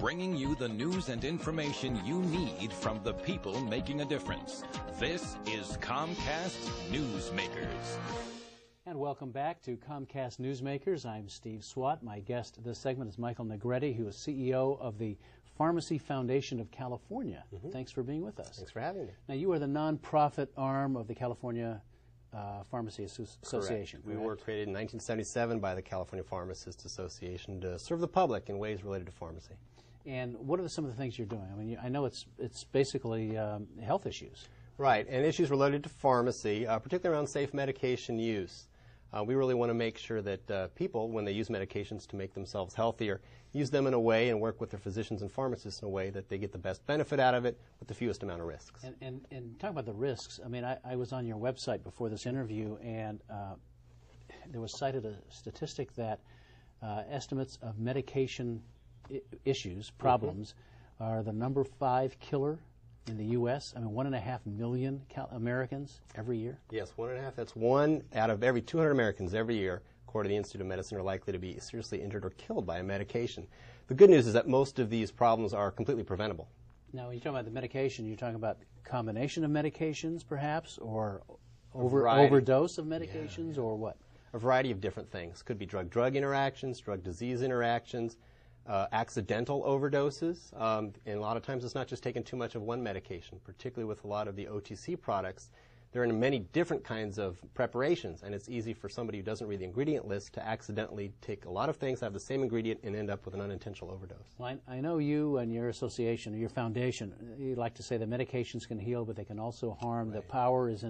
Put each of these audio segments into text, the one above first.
bringing you the news and information you need from the people making a difference. This is Comcast NewsMakers. And welcome back to Comcast NewsMakers. I'm Steve Swat. My guest this segment is Michael Negrete, who is CEO of the Pharmacy Foundation of California. Thanks for being with us. Thanks for having me. Now, you are the nonprofit arm of the California Pharmacy Association. We were created in 1977 by the California Pharmacists Association to serve the public in ways related to pharmacy. And what are some of the things you're doing? I mean, I know it's basically health issues. Right, and issues related to pharmacy, particularly around safe medication use. We really want to make sure that people, when they use medications to make themselves healthier, use them in a way and work with their physicians and pharmacists in a way that they get the best benefit out of it with the fewest amount of risks. And talk about the risks. I mean, I was on your website before this interview, and there was cited a statistic that estimates of medication issues, problems, are the number 5 killer in the U.S. I mean, 1.5 million Americans every year? Yes, 1.5. That's 1 out of every 200 Americans every year, according to the Institute of Medicine, are likely to be seriously injured or killed by a medication. The good news is that most of these problems are completely preventable. Now, when you're talking about the medication, you're talking about combination of medications, perhaps, or overdose of medications, or what? A variety of different things. Could be drug-drug interactions, drug-disease interactions, accidental overdoses, and a lot of times it's not just taking too much of one medication, particularly with a lot of the OTC products. They're in many different kinds of preparations, and it's easy for somebody who doesn't read the ingredient list to accidentally take a lot of things, have the same ingredient, and end up with an unintentional overdose. Well, I know you and your association, or your foundation, you like to say that medications can heal, but they can also harm. Right. The power is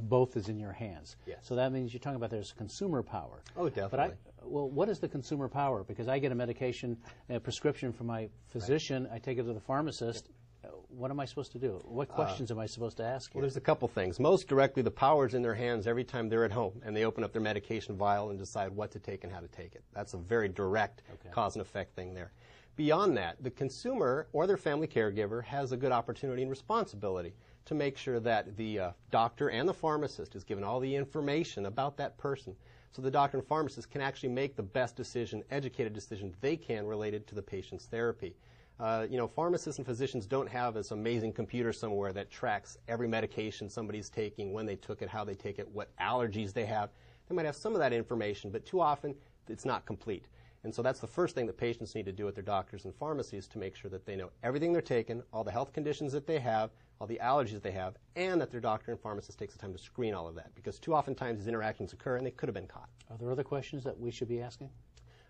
both is in your hands. Yes. So that means you're talking about there's consumer power. Oh, definitely. But well, what is the consumer power? Because I get a medication, a prescription from my physician, I take it to the pharmacist. What am I supposed to do? What questions am I supposed to ask here? Well, there's a couple things. Most directly, the power is in their hands every time they're at home and they open up their medication vial and decide what to take and how to take it. That's a very direct cause and effect thing there. Beyond that, the consumer or their family caregiver has a good opportunity and responsibility to make sure that the doctor and the pharmacist is given all the information about that person, so the doctor and pharmacist can actually make the best decision, educated decision they can related to the patient's therapy. Pharmacists and physicians don't have this amazing computer somewhere that tracks every medication somebody's taking, when they took it, how they take it, what allergies they have. They might have some of that information, but too often it's not complete. And so that's the first thing that patients need to do with their doctors and pharmacies, to make sure that they know everything they're taking, all the health conditions that they have, all the allergies they have, and that their doctor and pharmacist takes the time to screen all of that, because too often times these interactions occur and they could have been caught. Are there other questions that we should be asking?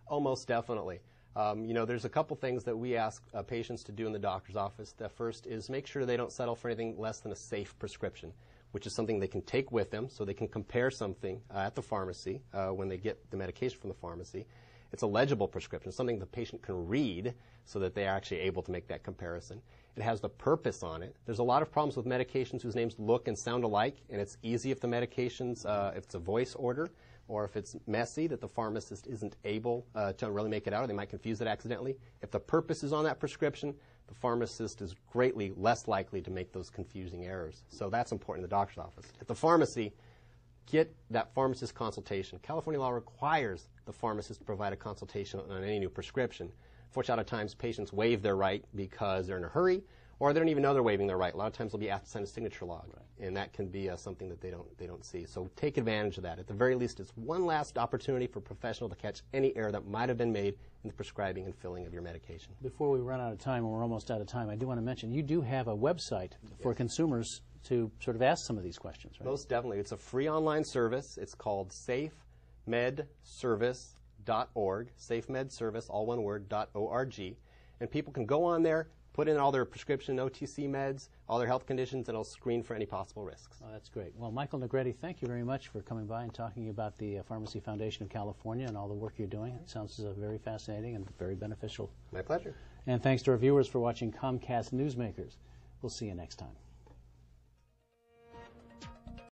Oh, most definitely. There's a couple things that we ask patients to do in the doctor's office. The first is make sure they don't settle for anything less than a safe prescription, which is something they can take with them so they can compare something at the pharmacy when they get the medication from the pharmacy. It's a legible prescription, something the patient can read so that they are actually able to make that comparison. It has the purpose on it. There's a lot of problems with medications whose names look and sound alike, and it's easy if the medications, if it's a voice order, or if it's messy that the pharmacist isn't able to really make it out, or they might confuse it accidentally. If the purpose is on that prescription, the pharmacist is greatly less likely to make those confusing errors. So that's important in the doctor's office. At the pharmacy, get that pharmacist consultation. California law requires the pharmacist to provide a consultation on any new prescription. Fortunately, a lot of times patients waive their right because they're in a hurry, or they don't even know they're waiving their right. A lot of times they'll be asked to sign a signature log, and that can be something that they don't see. So take advantage of that. At the very least, it's one last opportunity for a professional to catch any error that might have been made in the prescribing and filling of your medication. Before we run out of time, and we're almost out of time, I do want to mention you do have a website for consumers to sort of ask some of these questions, right? Most definitely. It's a free online service. It's called safemedservice.org, safemedservice, all one word, .org. And people can go on there, put in all their prescription OTC meds, all their health conditions, and it'll screen for any possible risks. Oh, that's great. Well, Michael Negrete, thank you very much for coming by and talking about the Pharmacy Foundation of California and all the work you're doing. It sounds very fascinating and very beneficial. My pleasure. And thanks to our viewers for watching Comcast NewsMakers. We'll see you next time.